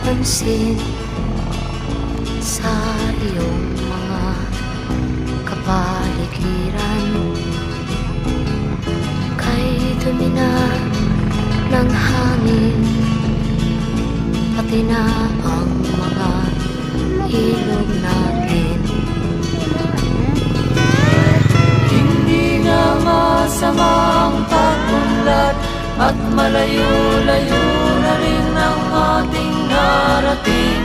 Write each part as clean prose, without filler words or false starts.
pansin sa iyong mga kapaligiran. Kay dumi na ng hangin, pati na ang mga ilog natin. Hindi na masamang pag-unlad at malayo-layo na rin ang ating narating.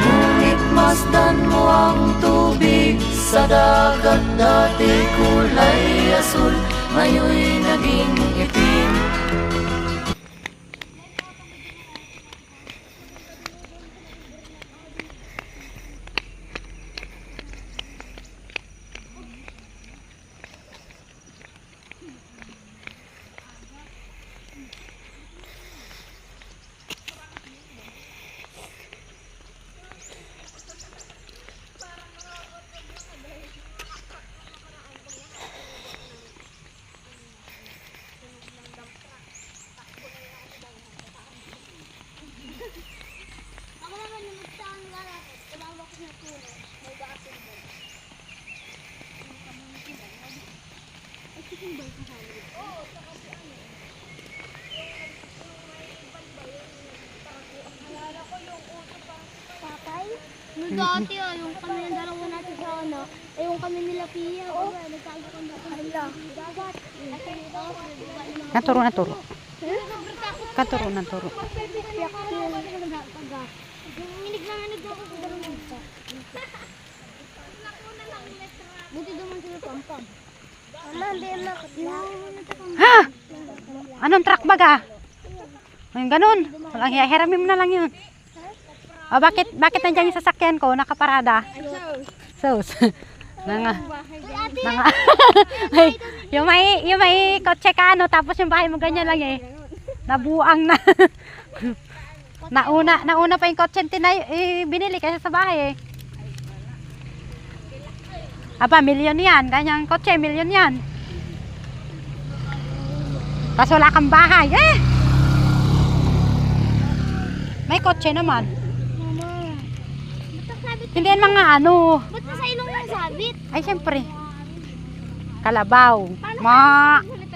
Ngunit masdan mo ang tubig sa dagat, dati kulay asul, ngayon'y naging itim. Patay? Nung dati yung kami ng dalawa natin sa ano, yung kami nila Pia, nagtago kong dagat. Naturo. Katuro. Minig ako sa dalawang isa. Buti naman sila pampam. Mama, hindi na. Ha? Anong truck bag ah? Yung ganun. Walang hiramin mo na lang yun. O bakit nandiyan yung sasakyan ko nakaparada? Sus. Ay, yung may kotse ka ano, tapos yung bahay mo ganyan lang eh. Nabuang na. nauna pa yung kotse binili kasi sa bahay eh. Aba, milyon yan. Ganyang kotse, milyon yan. Tapos wala kang bahay. Eh! May kotse naman. Hindi yan mga ano. Ba't nasa ilong yung sabit? Ay, siyempre. Kalabaw. Paano Ma. ulit